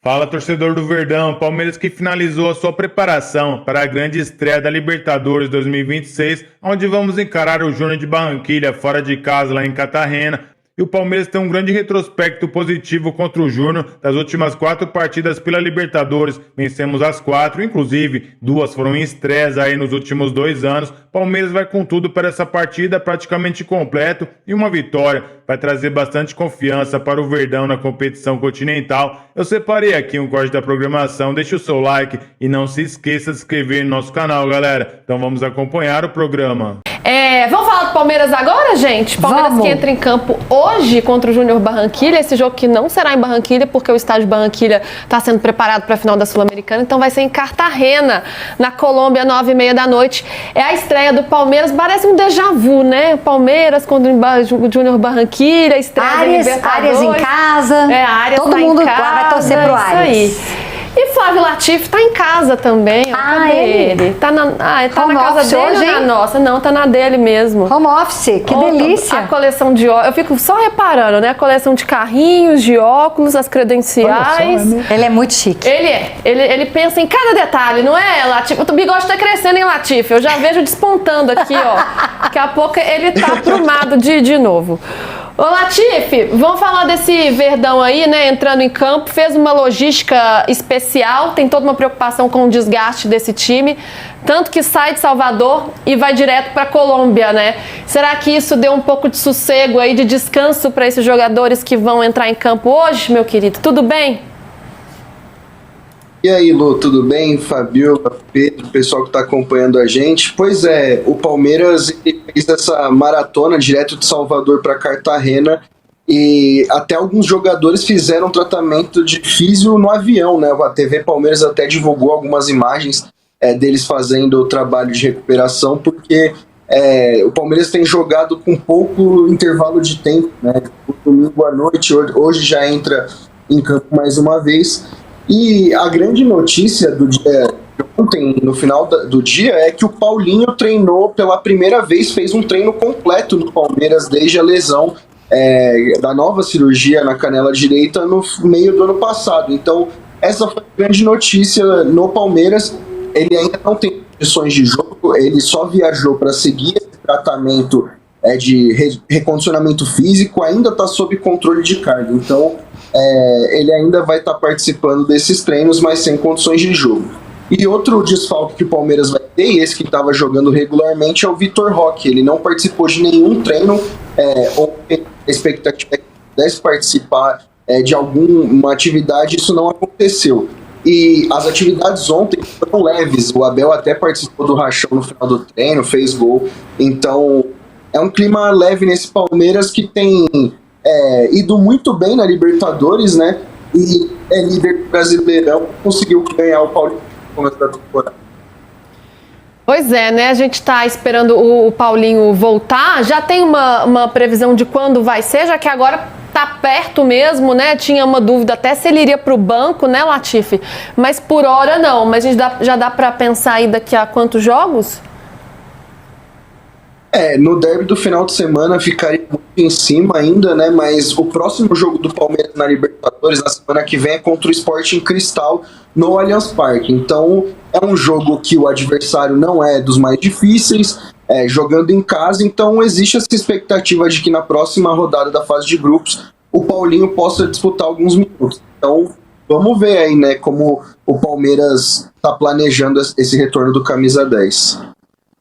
Fala, torcedor do Verdão. Palmeiras que finalizou a sua preparação para a grande estreia da Libertadores 2026, onde vamos encarar o Júnior de Barranquilla fora de casa lá em Cartagena. E o Palmeiras tem um grande retrospecto positivo contra o Júnior. Das últimas 4 partidas pela Libertadores, vencemos as 4, inclusive 2 foram em estreias aí nos últimos 2 anos. Palmeiras vai com tudo para essa partida, praticamente completo, e uma vitória vai trazer bastante confiança para o Verdão na competição continental. Eu separei aqui um corte da programação, deixa o seu like e não se esqueça de se inscrever no nosso canal, galera. Então vamos acompanhar o programa. Vamos falar do Palmeiras agora, gente? Palmeiras que entra em campo hoje contra o Júnior Barranquilla. Esse jogo que não será em Barranquilla, porque o estádio de Barranquilla está sendo preparado para a final da Sul-Americana. Então vai ser em Cartagena, na Colômbia, 9h30 da noite. É a estreia do Palmeiras, parece um déjà vu, né? Palmeiras contra o Júnior Barranquilla, estreia da Libertadores. Arias em casa. Arias todo tá mundo em casa, lá vai torcer pro Arias. Isso aí. E Flávio Latif tá em casa também, ó. Cadê ele? Tá na casa dele hoje, ou na nossa? Não, tá na dele mesmo. Home office, que delícia. A coleção de óculos, eu fico só reparando, né? A coleção de carrinhos, de óculos, as credenciais. Ele é muito chique. Ele pensa em cada detalhe, não é, Latif? O bigode tá crescendo, hein, Latif? Eu já vejo despontando aqui, ó. Daqui a pouco ele tá aprumado de novo. Ô Latif, vamos falar desse Verdão aí, né, entrando em campo, fez uma logística especial, tem toda uma preocupação com o desgaste desse time, tanto que sai de Salvador e vai direto para Colômbia, né? Será que isso deu um pouco de sossego aí, de descanso para esses jogadores que vão entrar em campo hoje, meu querido? Tudo bem? E aí, Lu, tudo bem? Fabiola, Pedro, pessoal que está acompanhando a gente. Pois é, o Palmeiras fez essa maratona direto de Salvador para Cartagena e até alguns jogadores fizeram tratamento de físio no avião, né? A TV Palmeiras até divulgou algumas imagens deles fazendo o trabalho de recuperação, porque o Palmeiras tem jogado com pouco intervalo de tempo, né? O domingo à noite, hoje já entra em campo mais uma vez. E a grande notícia do dia de ontem, no final do dia, é que o Paulinho treinou pela primeira vez, fez um treino completo no Palmeiras desde a lesão da nova cirurgia na canela direita no meio do ano passado. Então, essa foi a grande notícia no Palmeiras. Ele ainda não tem condições de jogo, ele só viajou para seguir esse tratamento de recondicionamento físico, ainda está sob controle de carga. Então, ele ainda vai estar participando desses treinos, mas sem condições de jogo. E outro desfalque que o Palmeiras vai ter, e esse que estava jogando regularmente, é o Vitor Roque. Ele não participou de nenhum treino, ou a expectativa é que pudesse participar de alguma atividade, isso não aconteceu. E as atividades ontem foram leves, o Abel até participou do rachão no final do treino, fez gol. Então, é um clima leve nesse Palmeiras que tem ido muito bem na Libertadores, né? E é líder brasileirão, conseguiu ganhar o Paulinho no começo da temporada. Pois é, né? A gente tá esperando o Paulinho voltar. Já tem uma previsão de quando vai ser, já que agora tá perto mesmo, né? Tinha uma dúvida até se ele iria pro banco, né, Latif? Mas por hora não. Mas já dá para pensar aí daqui a quantos jogos? No derby do final de semana ficaria muito em cima ainda, né? Mas o próximo jogo do Palmeiras na Libertadores, na semana que vem, é contra o Sporting Cristal no Allianz Parque. Então, é um jogo que o adversário não é dos mais difíceis, jogando em casa. Então, existe essa expectativa de que na próxima rodada da fase de grupos, o Paulinho possa disputar alguns minutos. Então, vamos ver aí, né, como o Palmeiras está planejando esse retorno do camisa 10.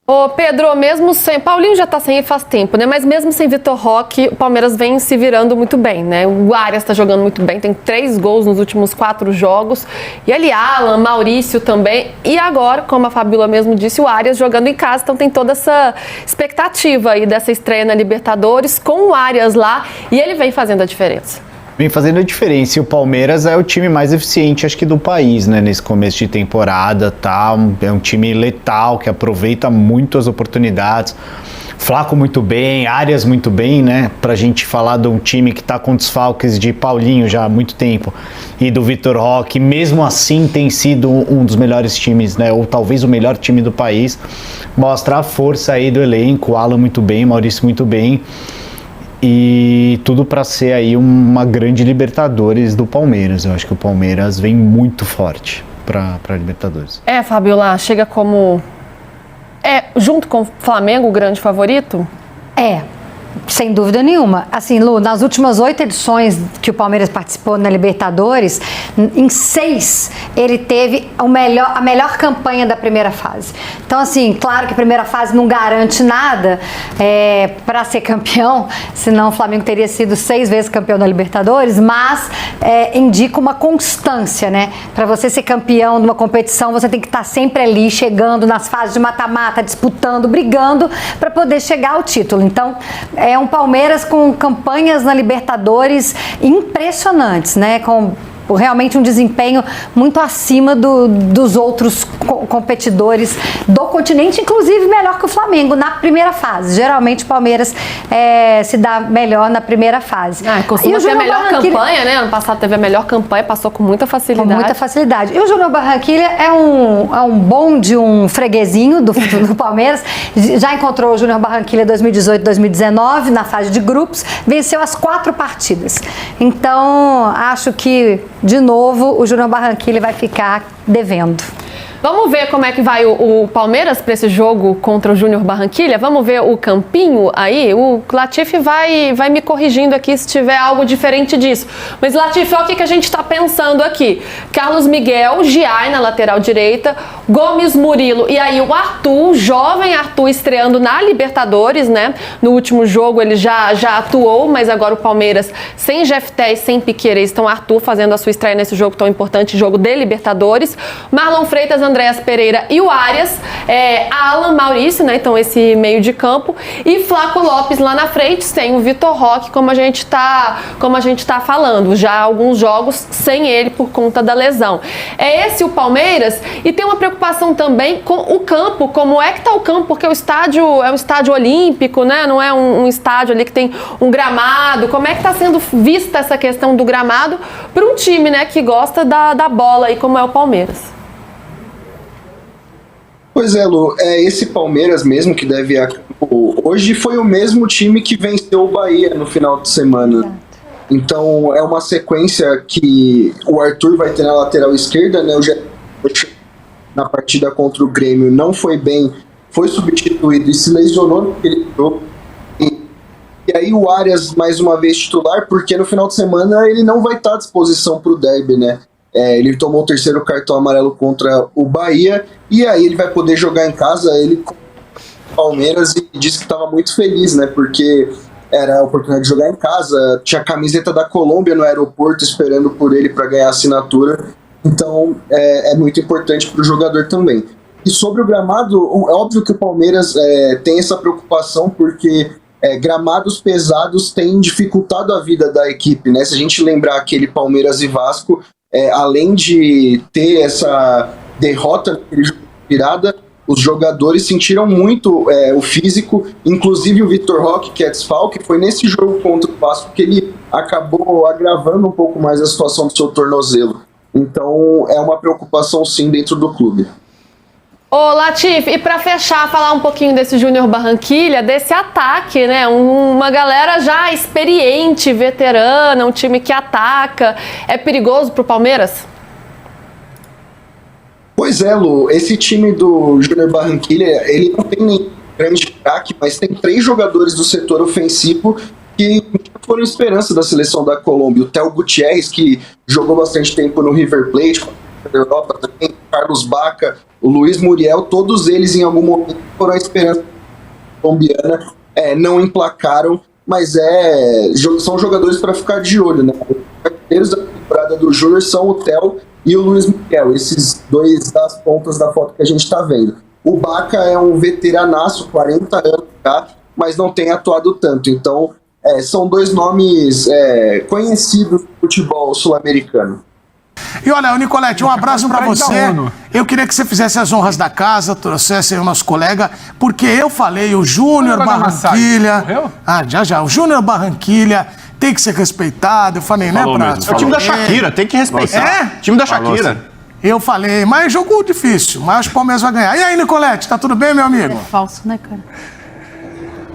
Ô Pedro, mesmo sem... Paulinho já tá sem ir faz tempo, né? Mas mesmo sem Vitor Roque, o Palmeiras vem se virando muito bem, né? O Arias tá jogando muito bem, tem 3 gols nos últimos 4 jogos. E ali, Alan, Maurício também. E agora, como a Fabiola mesmo disse, o Arias jogando em casa. Então tem toda essa expectativa aí dessa estreia na Libertadores com o Arias lá. E ele vem fazendo a diferença. Vem fazendo a diferença, e o Palmeiras é o time mais eficiente, acho que do país, né, nesse começo de temporada, tá? É um time letal, que aproveita muito as oportunidades. Flaco muito bem, Arias muito bem, né, pra gente falar de um time que tá com desfalques de Paulinho já há muito tempo, e do Vitor Roque, mesmo assim tem sido um dos melhores times, né, ou talvez o melhor time do país. Mostra a força aí do elenco, Alan muito bem, Maurício muito bem. e tudo para ser aí uma grande Libertadores do Palmeiras. Eu acho que o Palmeiras vem muito forte para Libertadores. Fabiola, chega como... junto com o Flamengo, o grande favorito? Sem dúvida nenhuma. Assim, Lu, nas últimas 8 edições que o Palmeiras participou na Libertadores, em 6 ele teve a melhor campanha da primeira fase. Então, assim, claro que a primeira fase não garante nada para ser campeão, senão o Flamengo teria sido 6 vezes campeão da Libertadores, mas indica uma constância, né? Para você ser campeão de uma competição, você tem que estar sempre ali, chegando nas fases de mata-mata, disputando, brigando para poder chegar ao título. Então, é um Palmeiras com campanhas na Libertadores impressionantes, né? Com realmente um desempenho muito acima dos outros competidores do continente, inclusive melhor que o Flamengo na primeira fase. Geralmente o Palmeiras se dá melhor na primeira fase. Costuma ter a melhor campanha, né? Ano passado teve a melhor campanha, passou com muita facilidade. Com muita facilidade. E o Júnior Barranquilla é um bom de um freguesinho do Palmeiras. Já encontrou o Júnior Barranquilla 2018, 2019 na fase de grupos, venceu as 4 partidas. Então, acho que de novo, o Júnior Barranquilla vai ficar devendo. Vamos ver como é que vai o Palmeiras para esse jogo contra o Júnior Barranquilla? Vamos ver o campinho aí? O Latifi vai me corrigindo aqui se tiver algo diferente disso. Mas, Latifi, olha o que a gente está pensando aqui. Carlos Miguel, Giai na lateral direita, Gomes, Murilo e aí o Arthur, jovem Arthur, estreando na Libertadores, né? No último jogo ele já atuou, mas agora o Palmeiras sem Jefté e sem Piquerez, então Arthur fazendo a sua estreia nesse jogo tão importante, jogo de Libertadores. Marlon Freitas, Andréas Pereira e o Arias, Alan, Maurício, né? Então esse meio de campo, e Flaco Lopes lá na frente, sem o Vitor Roque, como a gente tá falando, já alguns jogos sem ele por conta da lesão. É esse o Palmeiras, e tem uma preocupação também com o campo, como é que tá o campo, porque o estádio é um estádio olímpico, né? Não é um estádio ali que tem um gramado. Como é que tá sendo vista essa questão do gramado para um time, né, que gosta da bola aí, como é o Palmeiras? Pois é, Lu, esse Palmeiras mesmo que deve... Hoje foi o mesmo time que venceu o Bahia no final de semana. Então é uma sequência que o Arthur vai ter na lateral esquerda, né? Na partida contra o Grêmio não foi bem, foi substituído e se lesionou naquele jogo. E aí o Arias mais uma vez titular, porque no final de semana ele não vai estar à disposição para o derby, né? Ele tomou o 3º cartão amarelo contra o Bahia, e aí ele vai poder jogar em casa, ele com o Palmeiras, e disse que estava muito feliz, né, porque era a oportunidade de jogar em casa, tinha a camiseta da Colômbia no aeroporto esperando por ele para ganhar a assinatura, então é muito importante para o jogador também. E sobre o gramado, é óbvio que o Palmeiras tem essa preocupação, porque gramados pesados têm dificultado a vida da equipe, né? Se a gente lembrar aquele Palmeiras e Vasco, além de ter essa derrota naquele jogo de virada, os jogadores sentiram muito o físico, inclusive o Vitor Roque, que é desfalque, foi nesse jogo contra o Vasco que ele acabou agravando um pouco mais a situação do seu tornozelo. Então é uma preocupação sim dentro do clube. Ô, Latifi, e para fechar, falar um pouquinho desse Júnior Barranquilla, desse ataque, né? Uma galera já experiente, veterana, um time que ataca. É perigoso pro Palmeiras? Pois é, Lu. Esse time do Júnior Barranquilla, ele não tem nem grande craque, mas tem 3 jogadores do setor ofensivo que foram esperança da seleção da Colômbia. O Theo Gutierrez, que jogou bastante tempo no River Plate, na Europa também, Carlos Bacca, o Luiz Muriel, todos eles em algum momento foram a esperança colombiana, não emplacaram, mas são jogadores para ficar de olho, né? Os parceiros da temporada do Júnior são o Theo e o Luiz Muriel, esses 2 das pontas da foto que a gente está vendo. O Bacca é um veteranaço, 40 anos já, mas não tem atuado tanto, então são 2 nomes conhecidos do futebol sul-americano. E olha, Nicolete, um abraço pra você. Eu queria que você fizesse as honras da casa, trouxesse o nosso colega, porque eu falei, o Júnior Barranquilla... Já. O Júnior Barranquilla tem que ser respeitado. Eu falei, falou, né, Prato? É o time da Shakira, tem que respeitar. Time da Shakira. Eu falei, mas jogo difícil, mas o Palmeiras vai ganhar. E aí, Nicolete, tá tudo bem, meu amigo? É falso, né, cara?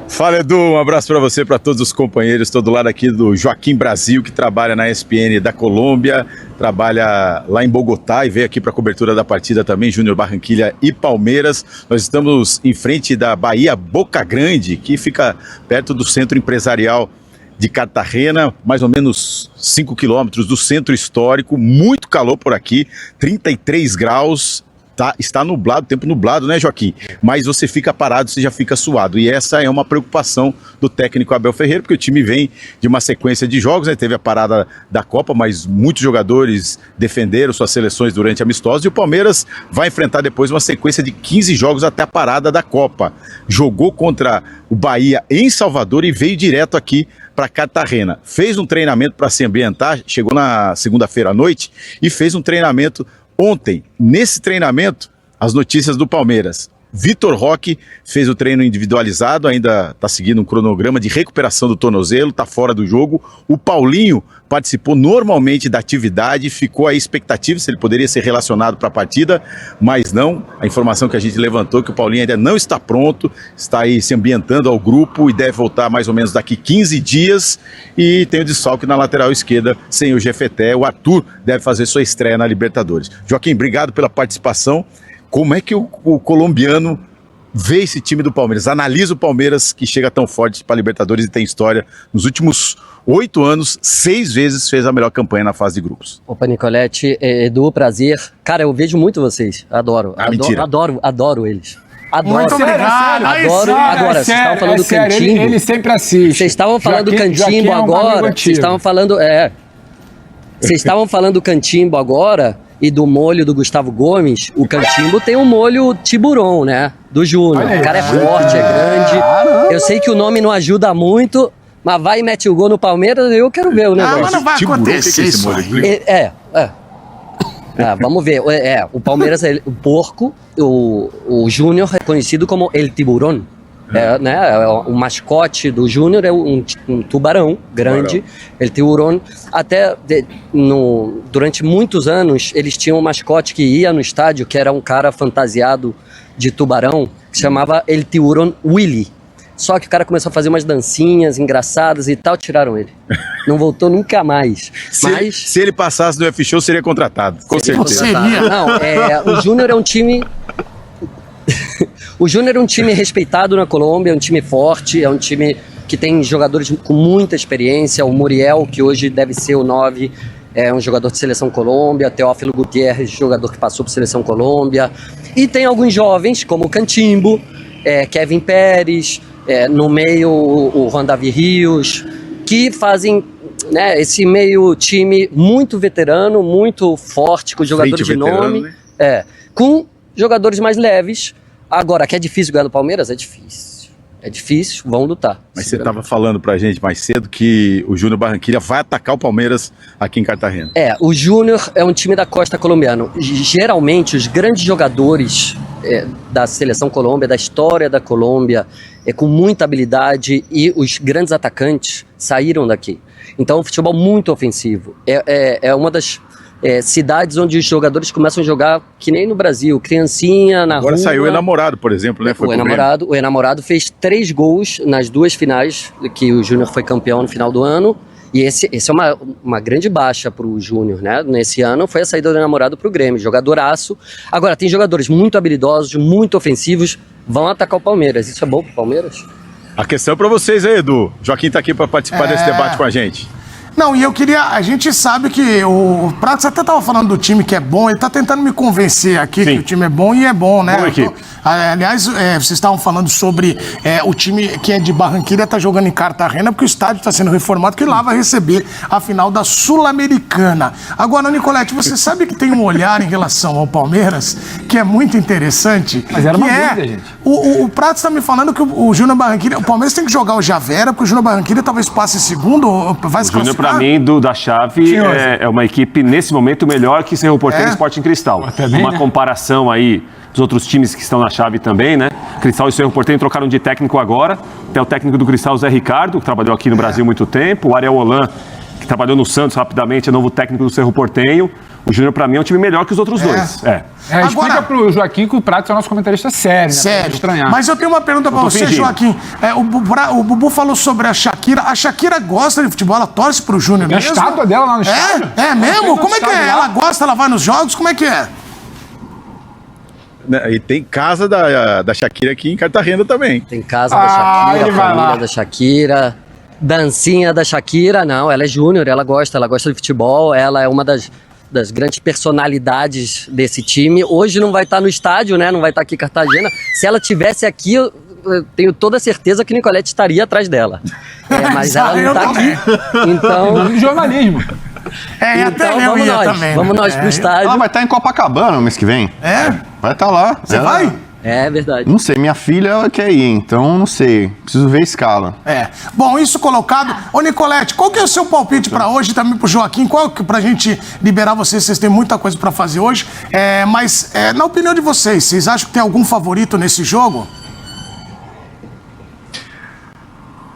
Fala, Edu, um abraço para você, para todos os companheiros. Estou do lado aqui do Joaquim Brasil, que trabalha na ESPN da Colômbia, trabalha lá em Bogotá e veio aqui para a cobertura da partida também, Júnior Barranquilla e Palmeiras. Nós estamos em frente da Bahia Boca Grande, que fica perto do centro empresarial de Cartagena, mais ou menos 5 quilômetros do centro histórico. Muito calor por aqui, 33 graus. Está nublado, tempo nublado, né, Joaquim? Mas você fica parado, você já fica suado. E essa é uma preocupação do técnico Abel Ferreira, porque o time vem de uma sequência de jogos, né? Teve a parada da Copa, mas muitos jogadores defenderam suas seleções durante amistosos. E o Palmeiras vai enfrentar depois uma sequência de 15 jogos até a parada da Copa. Jogou contra o Bahia em Salvador e veio direto aqui para Cartagena. Fez um treinamento para se ambientar, chegou na segunda-feira à noite e fez um treinamento ontem. Nesse treinamento, as notícias do Palmeiras. Vitor Roque fez o treino individualizado, ainda está seguindo um cronograma de recuperação do tornozelo, está fora do jogo. O Paulinho participou normalmente da atividade, ficou a expectativa se ele poderia ser relacionado para a partida, mas não. A informação que a gente levantou é que o Paulinho ainda não está pronto, está aí se ambientando ao grupo e deve voltar mais ou menos daqui 15 dias. E tem o desfalque na lateral esquerda sem o Jefeté. O Arthur deve fazer sua estreia na Libertadores. Joaquim, obrigado pela participação. Como é que o colombiano vê esse time do Palmeiras? Analisa o Palmeiras, que chega tão forte para a Libertadores e tem história. Nos últimos 8 anos, 6 vezes fez a melhor campanha na fase de grupos. Opa, Nicolete, Edu, prazer. Cara, eu vejo muito vocês. Adoro. Mentira. Adoro eles. Adoro. Muito obrigado. Adoro. Agora, vocês estavam falando do Cantimbo. Ele sempre assiste. Vocês estavam falando do Cantimbo Joaquim é um amigo agora. antigo. Vocês estavam falando. Vocês estavam falando do Cantimbo agora e do molho do Gustavo Gomes. O Cantimbo tem um molho tiburon, né? Do Júnior. O cara é forte, é grande. Eu sei que o nome não ajuda muito, mas vai e mete o gol no Palmeiras, eu quero ver o negócio. Mas não vai acontecer isso aí. Vamos ver. O Palmeiras é o porco, o Júnior é conhecido como El Tiburón. O mascote do Júnior é um tubarão grande, El Tiburón. Até durante muitos anos eles tinham um mascote que ia no estádio, que era um cara fantasiado de tubarão, que se chamava El Tiburón Willy. Só que o cara começou a fazer umas dancinhas engraçadas e tal, tiraram ele. Não voltou nunca mais. Se ele passasse no F-Show, seria contratado, com certeza. O Júnior é um time... O Júnior é um time respeitado na Colômbia, é um time forte, é um time que tem jogadores com muita experiência. O Muriel, que hoje deve ser o 9, é um jogador de Seleção Colômbia. Teófilo Gutiérrez, jogador que passou por Seleção Colômbia. E tem alguns jovens, como o Cantimbo, Kevin Pérez, no meio o Juan Davi Rios, que fazem esse meio time muito veterano, muito forte, com jogadores de nome, com jogadores mais leves. Agora, que é difícil ganhar do Palmeiras? É difícil. É difícil, vão lutar. Mas você estava falando pra gente mais cedo que o Júnior Barranquilla vai atacar o Palmeiras aqui em Cartagena. O Júnior é um time da costa colombiana. Geralmente, os grandes jogadores da Seleção Colômbia, da história da Colômbia, com muita habilidade, e os grandes atacantes saíram daqui. Então, é um futebol muito ofensivo. É uma das... cidades onde os jogadores começam a jogar que nem no Brasil, criancinha na rua. Agora saiu o Enamorado, por exemplo, né? O Enamorado fez 3 gols nas 2 finais que o Júnior foi campeão no final do ano. E esse é uma grande baixa pro Júnior, né? Nesse ano foi a saída do Enamorado pro Grêmio, jogadoraço. Agora, tem jogadores muito habilidosos, muito ofensivos, vão atacar o Palmeiras. Isso é bom pro Palmeiras? A questão é pra vocês aí, Edu. Joaquim tá aqui pra participar desse debate com a gente. Não, e eu queria... A gente sabe que o Pratos até tava falando do time que é bom, ele tá tentando me convencer aqui que o time é bom e é bom, né? Aliás, vocês estavam falando sobre o time que é de Barranquilla tá jogando em Cartagena porque o estádio tá sendo reformado, que lá vai receber a final da Sul-Americana. Agora, Nicolete, você sabe que tem um olhar em relação ao Palmeiras que é muito interessante. Mas era uma dúvida, gente. O Pratos tá me falando que o Júnior Barranquilla... O Palmeiras tem que jogar o Javera, porque o Júnior Barranquilla talvez passe segundo, vai se classificar. Para mim, da chave, é uma equipe, nesse momento, melhor que Cerro Porteño e Sporting Cristal. Uma comparação aí dos outros times que estão na chave também, né? Cristal e Cerro Porteño trocaram de técnico agora. Tem o técnico do Cristal, o Zé Ricardo, que trabalhou aqui no Brasil há muito tempo. O Ariel Holan que trabalhou no Santos rapidamente, é novo técnico do Cerro Porteño. O Júnior, pra mim, é um time melhor que os outros dois. Explica pro Joaquim que o Prato é o nosso comentarista sério. Sério. Estranhar. Mas eu tenho uma pergunta pra você, Joaquim. O Bubu falou sobre a Shakira. A Shakira gosta de futebol, ela torce pro Júnior mesmo? A estátua dela lá no estádio? É mesmo? Como é que é? Ela gosta, ela vai nos jogos? Como é que é? E tem casa da Shakira aqui em Cartagena também. Tem casa da Shakira, ele vai lá. família da Shakira, dancinha da Shakira. Não, ela é júnior, ela gosta de futebol, ela é uma das grandes personalidades desse time. Hoje não vai estar no estádio, né? Não vai estar aqui em Cartagena. Se ela tivesse aqui, eu tenho toda certeza que Nicolete estaria atrás dela. Mas ela não está aqui. Então, jornalismo. Então vamos nós pro estádio. Ela vai estar em Copacabana no mês que vem. Vai estar lá. Você vai? É verdade. Não sei, minha filha ela quer ir, então não sei. Preciso ver a escala. Bom, isso colocado. Ô, Nicolete, qual que é o seu palpite pra hoje, também pro Joaquim? Qual que, pra gente liberar vocês têm muita coisa pra fazer hoje. Mas, na opinião de vocês acham que tem algum favorito nesse jogo?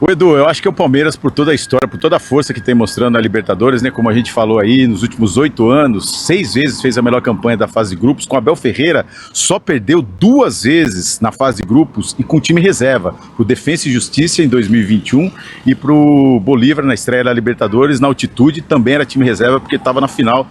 O Edu, eu acho que é o Palmeiras, por toda a história, por toda a força que tem mostrando na Libertadores, né? Como a gente falou aí, nos últimos 8 anos, 6 vezes fez a melhor campanha da fase de grupos. Com Abel Ferreira, só perdeu 2 vezes na fase de grupos e com time reserva. Pro Defensa e Justiça em 2021 e pro Bolívar na estreia da Libertadores, na altitude, também era time reserva porque estava na final.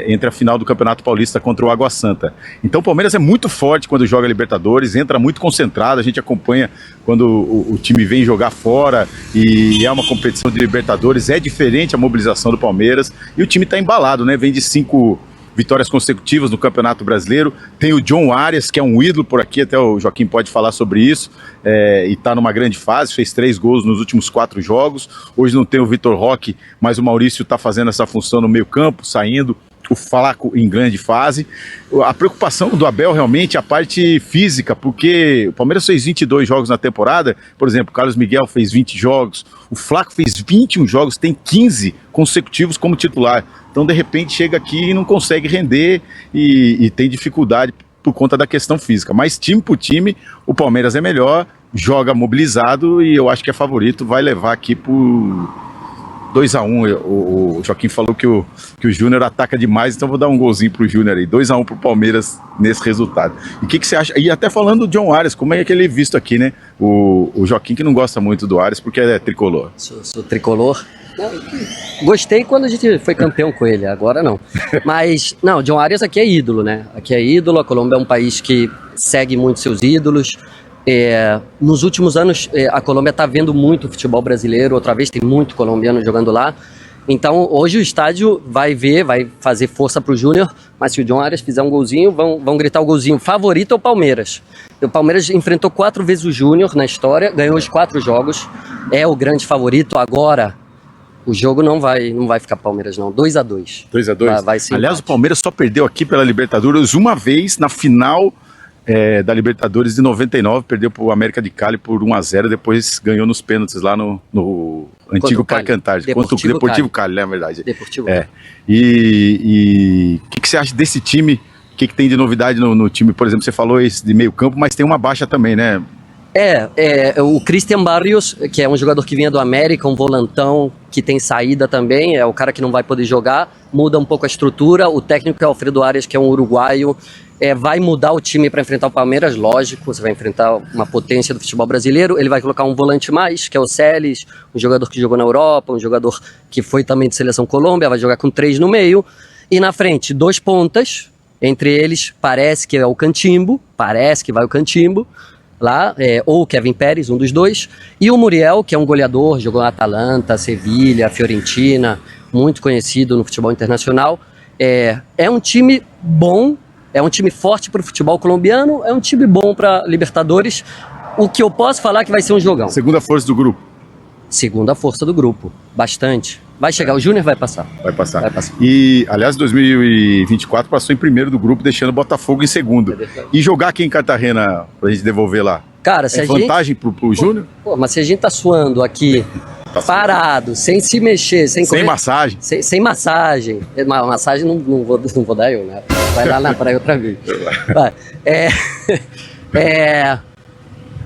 Entre a final do Campeonato Paulista contra o Água Santa. Então o Palmeiras é muito forte quando joga Libertadores, entra muito concentrado, a gente acompanha quando o time vem jogar fora e é uma competição de Libertadores, é diferente a mobilização do Palmeiras e o time está embalado, né? Vem de 5 vitórias consecutivas no Campeonato Brasileiro, tem o John Arias, que é um ídolo por aqui, até o Joaquim pode falar sobre isso, e está numa grande fase, fez 3 gols nos últimos 4 jogos, hoje não tem o Vitor Roque, mas o Maurício está fazendo essa função no meio campo, saindo, o Flaco em grande fase. A preocupação do Abel realmente é a parte física, porque o Palmeiras fez 22 jogos na temporada, por exemplo, o Carlos Miguel fez 20 jogos, o Flaco fez 21 jogos, tem 15 consecutivos como titular. Então, de repente, chega aqui e não consegue render e tem dificuldade por conta da questão física. Mas time por time, o Palmeiras é melhor, joga mobilizado e eu acho que é favorito, vai levar aqui por 2-1. O Joaquim falou que o Júnior ataca demais, então vou dar um golzinho pro Júnior aí. 2-1 pro Palmeiras nesse resultado. E o que você acha? E até falando do John Arias, como é que ele é visto aqui, né? O Joaquim que não gosta muito do Arias porque é tricolor. Sou tricolor. Gostei quando a gente foi campeão com ele, agora não. Mas, não, John Arias aqui é ídolo, né? Aqui é ídolo, a Colômbia é um país que segue muito seus ídolos. Nos últimos anos, a Colômbia está vendo muito futebol brasileiro, outra vez tem muito colombiano jogando lá. Então, hoje o estádio vai fazer força para o Júnior, mas se o John Arias fizer um golzinho, vão gritar o golzinho. Favorito é o Palmeiras. O Palmeiras enfrentou 4 vezes o Júnior na história, ganhou os 4 jogos, é o grande favorito. Agora, o jogo não vai ficar Palmeiras não, 2-2. 2-2? Vai sim. Aliás, o Palmeiras só perdeu aqui pela Libertadores uma vez na final da Libertadores de 99, perdeu para o América de Cali por 1-0, depois ganhou nos pênaltis lá no antigo Parque Antártico, contra o Deportivo Cali, né, na verdade. Deportivo Cali. E o que você acha desse time? O que tem de novidade no time? Por exemplo, você falou esse de meio campo, mas tem uma baixa também, né? O Cristian Barrios, que é um jogador que vinha do América, um volantão que tem saída também, é o cara que não vai poder jogar, muda um pouco a estrutura. O técnico é Alfredo Arias, que é um uruguaio, vai mudar o time para enfrentar o Palmeiras, lógico, você vai enfrentar uma potência do futebol brasileiro, ele vai colocar um volante mais, que é o Celes, um jogador que jogou na Europa, um jogador que foi também de Seleção Colômbia, vai jogar com 3 no meio, e na frente 2 pontas, entre eles parece que é o Cantimbo, parece que vai o Cantimbo, lá, ou o Kevin Pérez, um dos dois, e o Muriel, que é um goleador, jogou na Atalanta, Sevilha, Fiorentina, muito conhecido no futebol internacional. É um time bom, é um time forte para o futebol colombiano, é um time bom para Libertadores. O que eu posso falar é que vai ser um jogão. Segunda força do grupo. Segunda força do grupo, bastante. Vai chegar, o Júnior vai passar. Vai passar. E, aliás, 2024 passou em primeiro do grupo, deixando o Botafogo em segundo. E jogar aqui em Cartagena, pra gente devolver lá, cara, se vantagem pro Júnior? Mas se a gente tá suando aqui, parado, sem se mexer, sem massagem. Sem massagem. Massagem não vou dar eu, né? Vai lá na praia outra vez.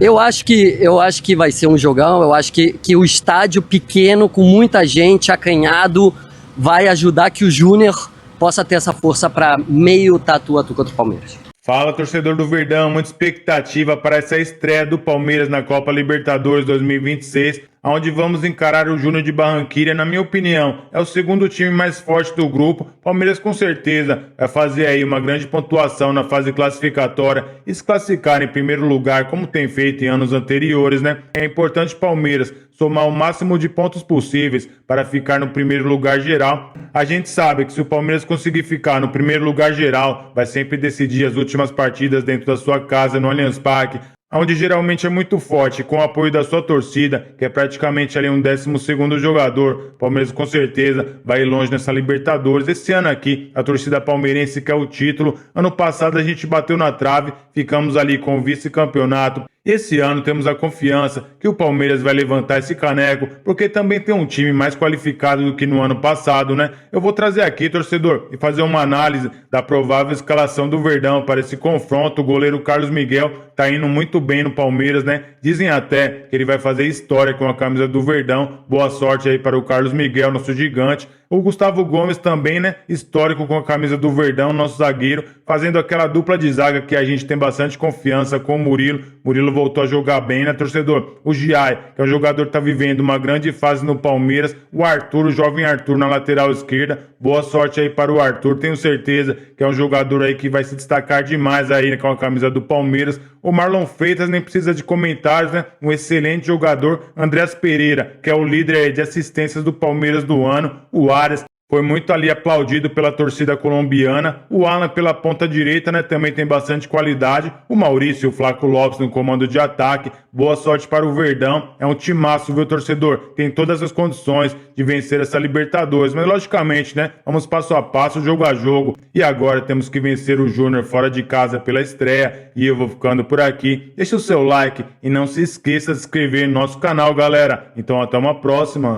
Eu acho que vai ser um jogão, eu acho que o estádio pequeno, com muita gente, acanhado, vai ajudar que o Júnior possa ter essa força para meio tatu contra o Palmeiras. Fala, torcedor do Verdão, muita expectativa para essa estreia do Palmeiras na Copa Libertadores 2026, onde vamos encarar o Júnior de Barranquilla. Na minha opinião, é o segundo time mais forte do grupo. Palmeiras com certeza vai fazer aí uma grande pontuação na fase classificatória e se classificar em primeiro lugar, como tem feito em anos anteriores, né? É importante Palmeiras somar o máximo de pontos possíveis para ficar no primeiro lugar geral. A gente sabe que se o Palmeiras conseguir ficar no primeiro lugar geral, vai sempre decidir as últimas partidas dentro da sua casa, no Allianz Parque, onde geralmente é muito forte, com o apoio da sua torcida, que é praticamente ali um 12º jogador. Palmeiras com certeza vai ir longe nessa Libertadores. Esse ano aqui, a torcida palmeirense quer o título. Ano passado a gente bateu na trave, ficamos ali com o vice-campeonato. Esse ano temos a confiança que o Palmeiras vai levantar esse caneco, porque também tem um time mais qualificado do que no ano passado, né? Eu vou trazer aqui, torcedor, e fazer uma análise da provável escalação do Verdão para esse confronto. O goleiro Carlos Miguel tá indo muito bem no Palmeiras, né? Dizem até que ele vai fazer história com a camisa do Verdão. Boa sorte aí para o Carlos Miguel, nosso gigante. O Gustavo Gomes também, né? Histórico com a camisa do Verdão, nosso zagueiro, fazendo aquela dupla de zaga que a gente tem bastante confiança com o Murilo. Murilo voltou a jogar bem, né, torcedor? O Giai, que é um jogador que tá vivendo uma grande fase no Palmeiras. O Arthur, o jovem Arthur na lateral esquerda. Boa sorte aí para o Arthur. Tenho certeza que é um jogador aí que vai se destacar demais aí, né, com a camisa do Palmeiras. O Marlon Freitas nem precisa de comentários, né? Um excelente jogador. Andreas Pereira, que é o líder de assistências do Palmeiras do ano. O Arias foi muito ali aplaudido pela torcida colombiana. O Alan pela ponta direita, né? Também tem bastante qualidade. O Maurício e o Flaco Lopes no comando de ataque. Boa sorte para o Verdão. É um timaço, viu, torcedor? Tem todas as condições de vencer essa Libertadores. Mas, logicamente, né? Vamos passo a passo, jogo a jogo. E agora temos que vencer o Júnior fora de casa pela estreia. E eu vou ficando por aqui. Deixa o seu like e não se esqueça de se inscrever no nosso canal, galera. Então, até uma próxima.